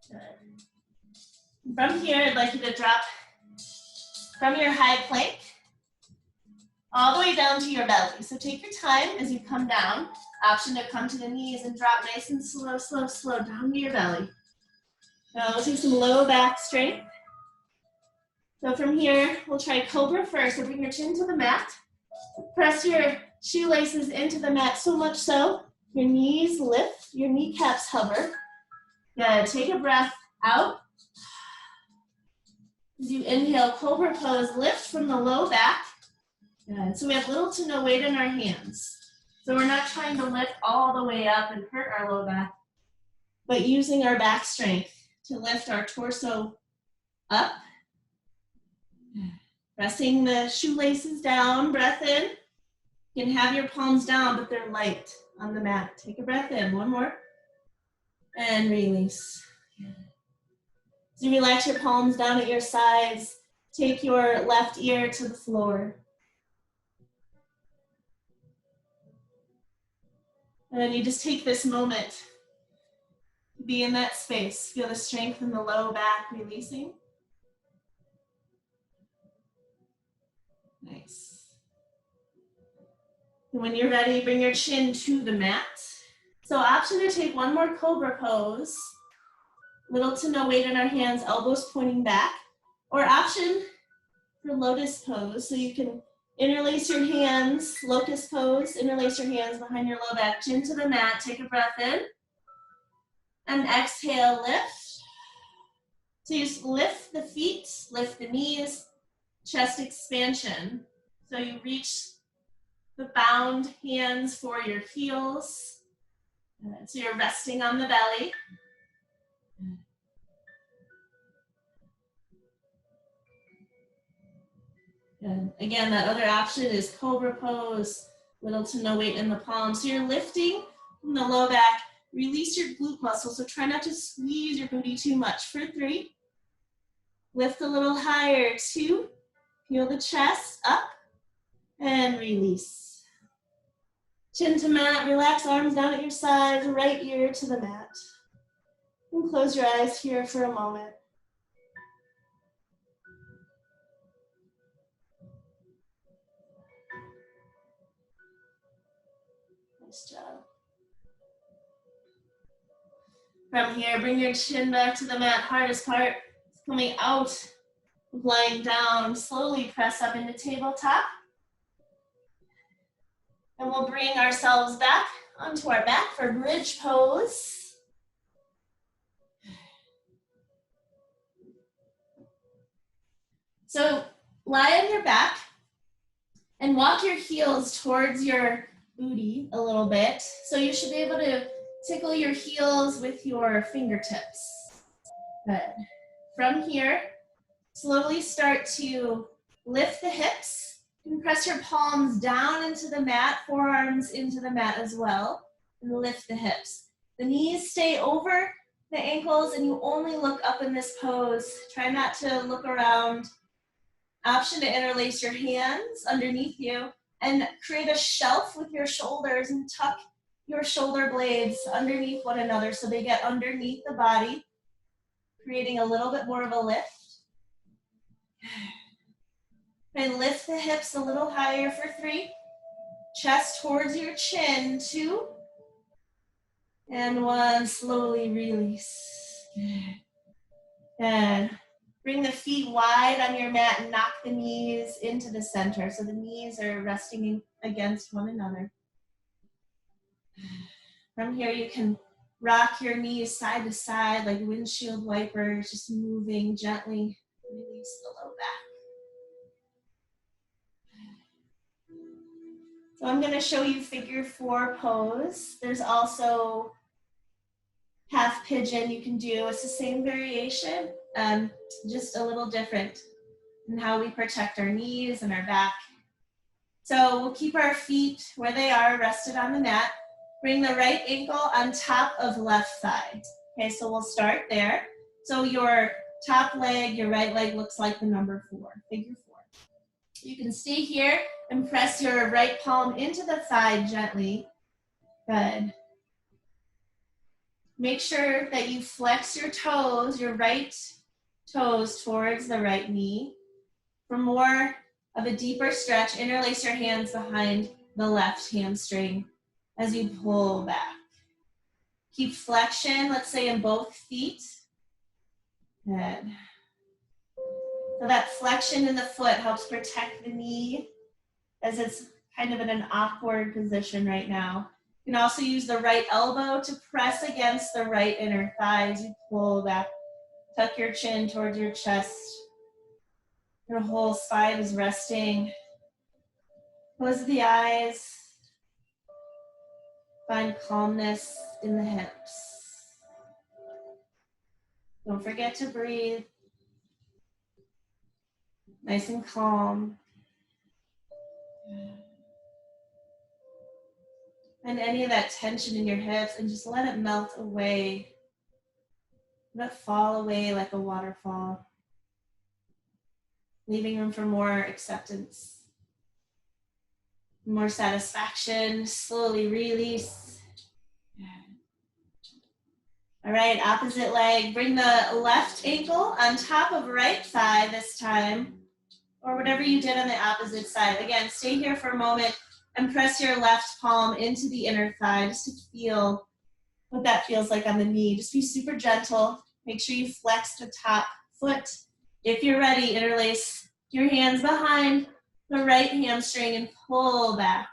Good. From here, I'd like you to drop from your high plank all the way down to your belly. So take your time as you come down. Option to come to the knees and drop nice and slow, slow, slow down to your belly. Now we'll take some low back strength. So from here, we'll try Cobra first. So bring your chin to the mat. Press your shoelaces into the mat so much so your knees lift, your kneecaps hover. Good. Take a breath out. As you inhale, Cobra pose, lift from the low back. Good. So we have little to no weight in our hands. So we're not trying to lift all the way up and hurt our low back, but using our back strength to lift our torso up. Pressing the shoelaces down, breath in. You can have your palms down, but they're light on the mat. Take a breath in, one more. And release. As you relax your palms down at your sides, take your left ear to the floor. And then you just take this moment to be in that space. Feel the strength in the low back releasing. Nice. And when you're ready, bring your chin to the mat. So option to take one more Cobra pose. Little to no weight in our hands, elbows pointing back. Or option for Lotus pose. So you can interlace your hands, Locust pose, interlace your hands behind your low back, chin to the mat, take a breath in. And exhale, lift. So you just lift the feet, lift the knees, chest expansion. So you reach the bound hands for your heels. So you're resting on the belly. And again, that other option is Cobra pose, little to no weight in the palms. So you're lifting from the low back, release your glute muscles. So try not to squeeze your booty too much. For 3, lift a little higher. 2, feel the chest up and release. Chin to mat, relax arms down at your sides, right ear to the mat. And close your eyes here for a moment. Nice job. From here, bring your chin back to the mat. Hardest part is coming out of lying down. Slowly press up into tabletop. And we'll bring ourselves back onto our back for bridge pose. So lie on your back and walk your heels towards your booty a little bit. So you should be able to tickle your heels with your fingertips. Good. From here, slowly start to lift the hips and press your palms down into the mat, forearms into the mat as well, and lift the hips. The knees stay over the ankles and you only look up in this pose. Try not to look around. Option to interlace your hands underneath you and create a shelf with your shoulders and tuck your shoulder blades underneath one another so they get underneath the body, creating a little bit more of a lift. And lift the hips a little higher for 3. Chest towards your chin, 2. And 1, slowly release. And bring the feet wide on your mat and knock the knees into the center. So the knees are resting against one another. From here, you can rock your knees side to side like windshield wipers, just moving gently. Release the low back. So I'm going to show you figure 4 pose. There's also half pigeon you can do. It's the same variation, just a little different in how we protect our knees and our back. So we'll keep our feet where they are, rested on the mat. Bring the right ankle on top of left thigh. Okay, so we'll start there. So your top leg, your right leg looks like the number 4, figure 4. You can stay here and press your right palm into the thigh gently. Good. Make sure that you flex your toes, your right toes towards the right knee. For more of a deeper stretch, interlace your hands behind the left hamstring as you pull back. Keep flexion, let's say in both feet. Good. So that flexion in the foot helps protect the knee as it's kind of in an awkward position right now. You can also use the right elbow to press against the right inner thigh as you pull back. Tuck your chin towards your chest. Your whole spine is resting. Close the eyes. Find calmness in the hips. Don't forget to breathe. Nice and calm. And any of that tension in your hips, and just let it melt away. Let it fall away like a waterfall. Leaving room for more acceptance. More satisfaction. Slowly release. All right, opposite leg. Bring the left ankle on top of right thigh this time, or whatever you did on the opposite side. Again, stay here for a moment and press your left palm into the inner thigh just to feel what that feels like on the knee. Just be super gentle. Make sure you flex the top foot. If you're ready, interlace your hands behind the right hamstring and pull back.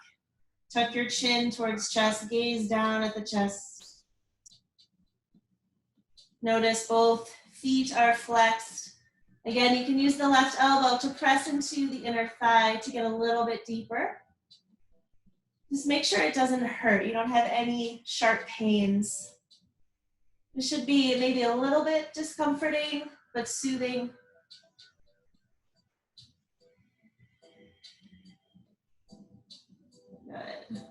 Tuck your chin towards chest, gaze down at the chest. Notice both feet are flexed. Again, you can use the left elbow to press into the inner thigh to get a little bit deeper. Just make sure it doesn't hurt. You don't have any sharp pains. It should be maybe a little bit discomforting, but soothing. Good.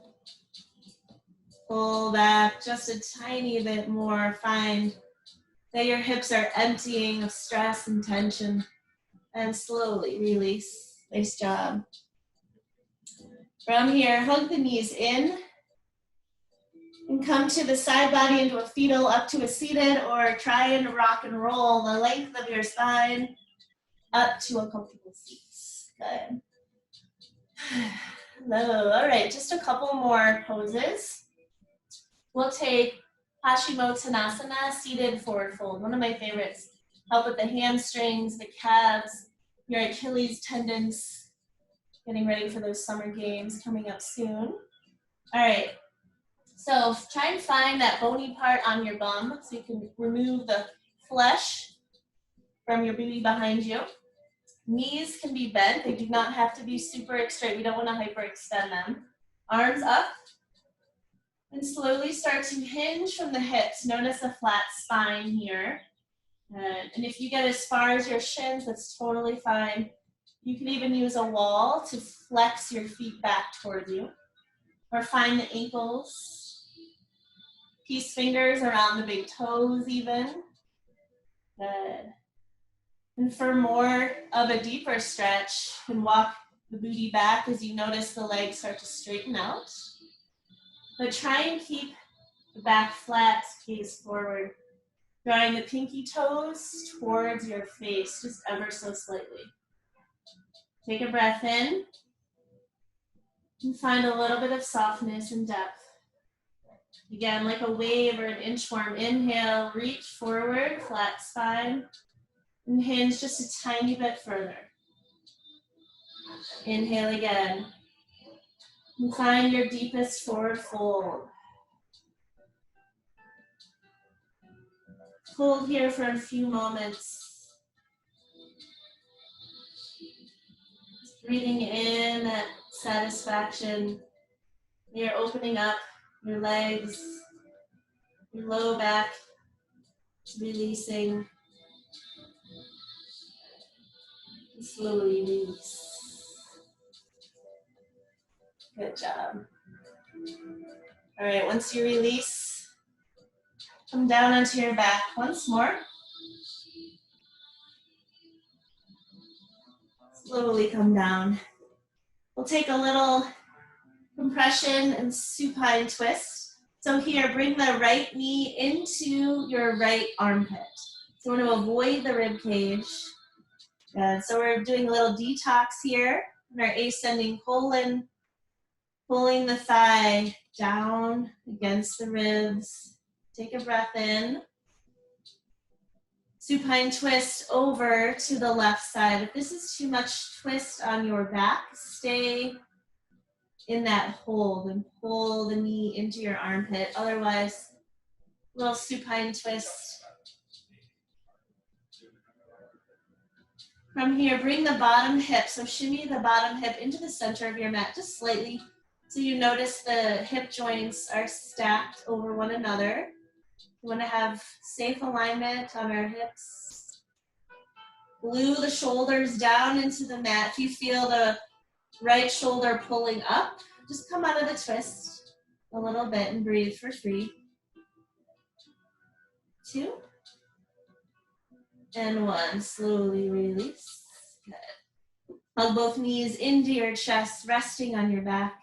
Pull back just a tiny bit more. Find that your hips are emptying of stress and tension. And slowly release. Nice job. From here, hug the knees in. And come to the side body into a fetal, up to a seated, or try and rock and roll the length of your spine up to a comfortable seat. Good. All right, just a couple more poses. We'll take Paschimottanasana, seated forward fold. One of my favorites. Help with the hamstrings, the calves, your Achilles tendons. Getting ready for those summer games coming up soon. All right, so try and find that bony part on your bum so you can remove the flesh from your booty behind you. Knees can be bent. They do not have to be super straight. We don't want to hyperextend them. Arms up. And slowly start to hinge from the hips. Notice a flat spine here. And if you get as far as your shins, that's totally fine. You can even use a wall to flex your feet back towards you. Or find the ankles. Peace fingers around the big toes even. Good. And for more of a deeper stretch, you can walk the booty back as you notice the legs start to straighten out. But try and keep the back flat, gaze forward. Drawing the pinky toes towards your face, just ever so slightly. Take a breath in. And find a little bit of softness and depth. Again, like a wave or an inchworm. Inhale, reach forward, flat spine. And hinge just a tiny bit further. Inhale again. And find your deepest forward fold. Hold here for a few moments. Breathing in that satisfaction. You're opening up your legs, your low back, releasing. And slowly release. Good job. All right, once you release, come down onto your back once more. Slowly come down. We'll take a little compression and supine twist. So here, bring the right knee into your right armpit. So we're going to avoid the rib cage. Good. So we're doing a little detox here in our ascending colon, pulling the thigh down against the ribs. Take a breath in. Supine twist over to the left side. If this is too much twist on your back, stay in that hold and pull the knee into your armpit. Otherwise, little supine twist. From here, bring the bottom hip. So shimmy the bottom hip into the center of your mat just slightly. So you notice the hip joints are stacked over one another. We want to have safe alignment on our hips. Glue the shoulders down into the mat. If you feel the right shoulder pulling up, just come out of the twist a little bit and breathe for 3, 2, and 1. Slowly release. Good. Hug both knees into your chest, resting on your back.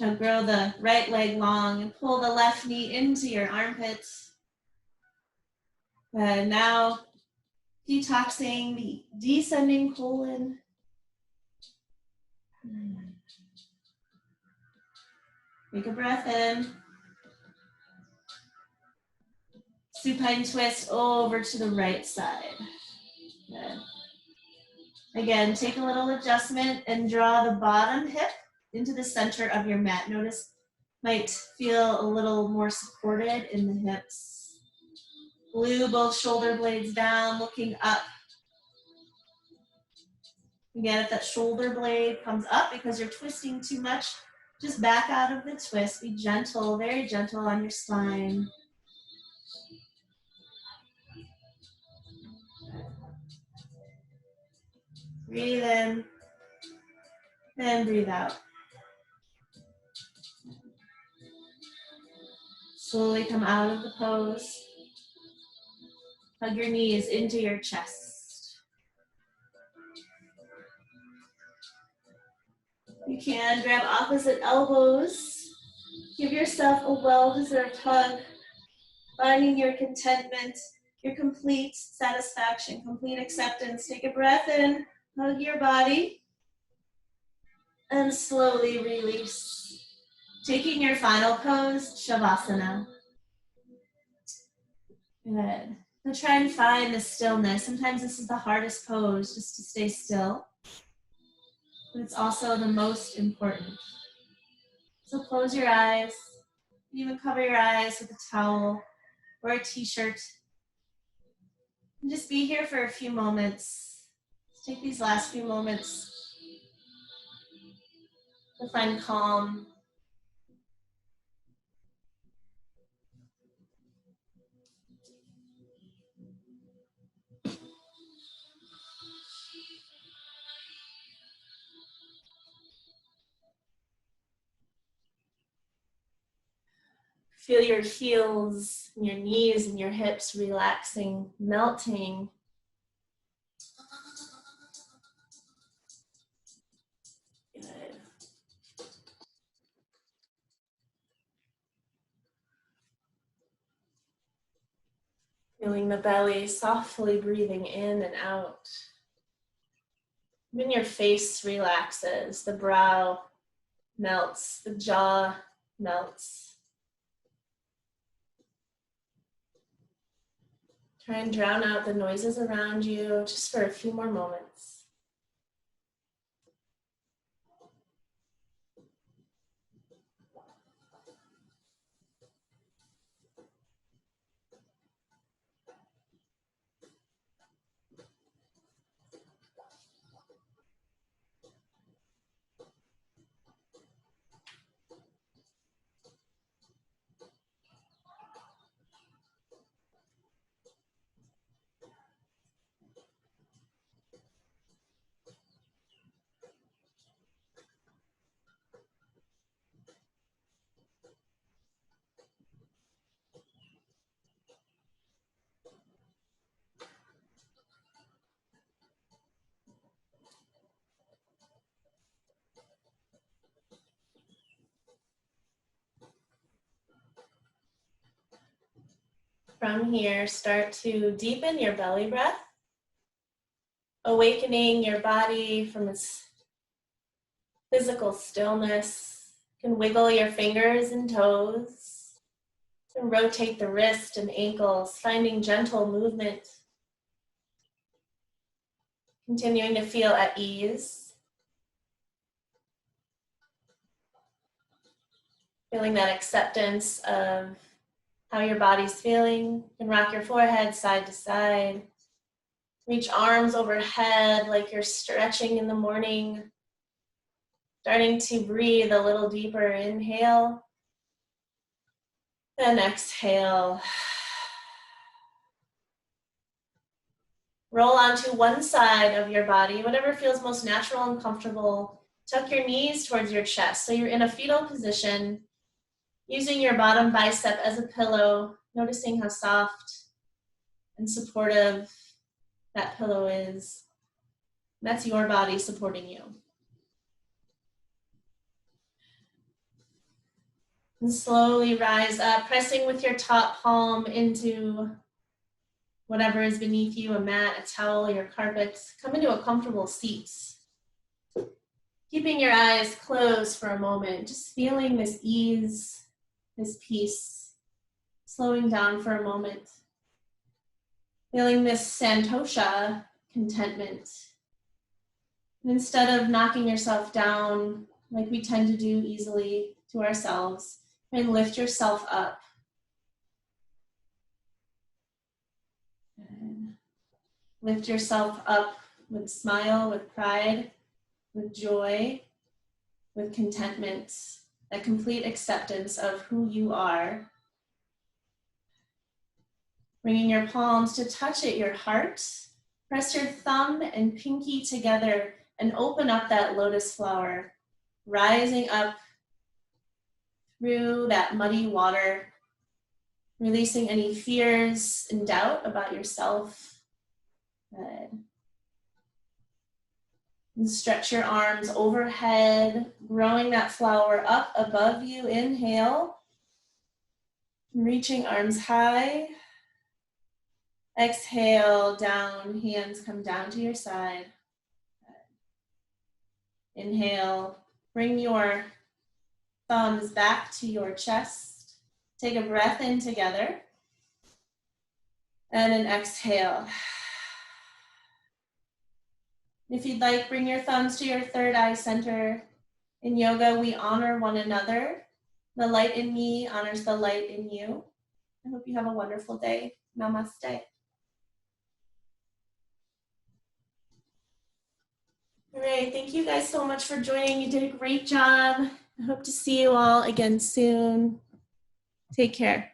So grow the right leg long and pull the left knee into your armpits. And now detoxing the descending colon. Take a breath in. Supine twist over to the right side. Good. Again, take a little adjustment and draw the bottom hip into the center of your mat. Notice might feel a little more supported in the hips. Glue both shoulder blades down, looking up. Again, if that shoulder blade comes up because you're twisting too much, just back out of the twist. Be gentle, very gentle on your spine. Breathe in and breathe out. Slowly come out of the pose. Hug your knees into your chest. You can grab opposite elbows. Give yourself a well-deserved hug, finding your contentment, your complete satisfaction, complete acceptance. Take a breath in, hug your body, and slowly release. Taking your final pose, Shavasana. Good. So try and find the stillness. Sometimes this is the hardest pose, just to stay still. But it's also the most important. So close your eyes. Even cover your eyes with a towel or a t-shirt. And just be here for a few moments. Just take these last few moments to find calm. Feel your heels, and your knees, and your hips relaxing, melting. Good. Feeling the belly, softly breathing in and out. Even your face relaxes, the brow melts, the jaw melts. Try and drown out the noises around you just for a few more moments. From here, start to deepen your belly breath, awakening your body from its physical stillness. You can wiggle your fingers and toes. You can rotate the wrist and ankles, finding gentle movement. Continuing to feel at ease. Feeling that acceptance of how your body's feeling. You can rock your forehead side to side. Reach arms overhead like you're stretching in the morning. Starting to breathe a little deeper. Inhale and exhale. Roll onto one side of your body, whatever feels most natural and comfortable. Tuck your knees towards your chest. So you're in a fetal position, using your bottom bicep as a pillow, noticing how soft and supportive that pillow is. That's your body supporting you. And slowly rise up, pressing with your top palm into whatever is beneath you, a mat, a towel, your carpet. Come into a comfortable seat. Keeping your eyes closed for a moment, just feeling this ease, this peace, slowing down for a moment. Feeling this Santosha contentment. And instead of knocking yourself down like we tend to do easily to ourselves, and lift yourself up. And lift yourself up with smile, with pride, with joy, with contentment, a complete acceptance of who you are. Bringing your palms to touch at your heart. Press your thumb and pinky together and open up that lotus flower, rising up through that muddy water, releasing any fears and doubt about yourself. Good. And stretch your arms overhead, growing that flower up above you. Inhale. Reaching arms high. Exhale, down, hands come down to your side. Inhale, bring your thumbs back to your chest. Take a breath in together. And an exhale. If you'd like, bring your thumbs to your third eye center. In yoga, we honor one another. The light in me honors the light in you. I hope you have a wonderful day. Namaste. All right, thank you guys so much for joining. You did a great job. I hope to see you all again soon. Take care.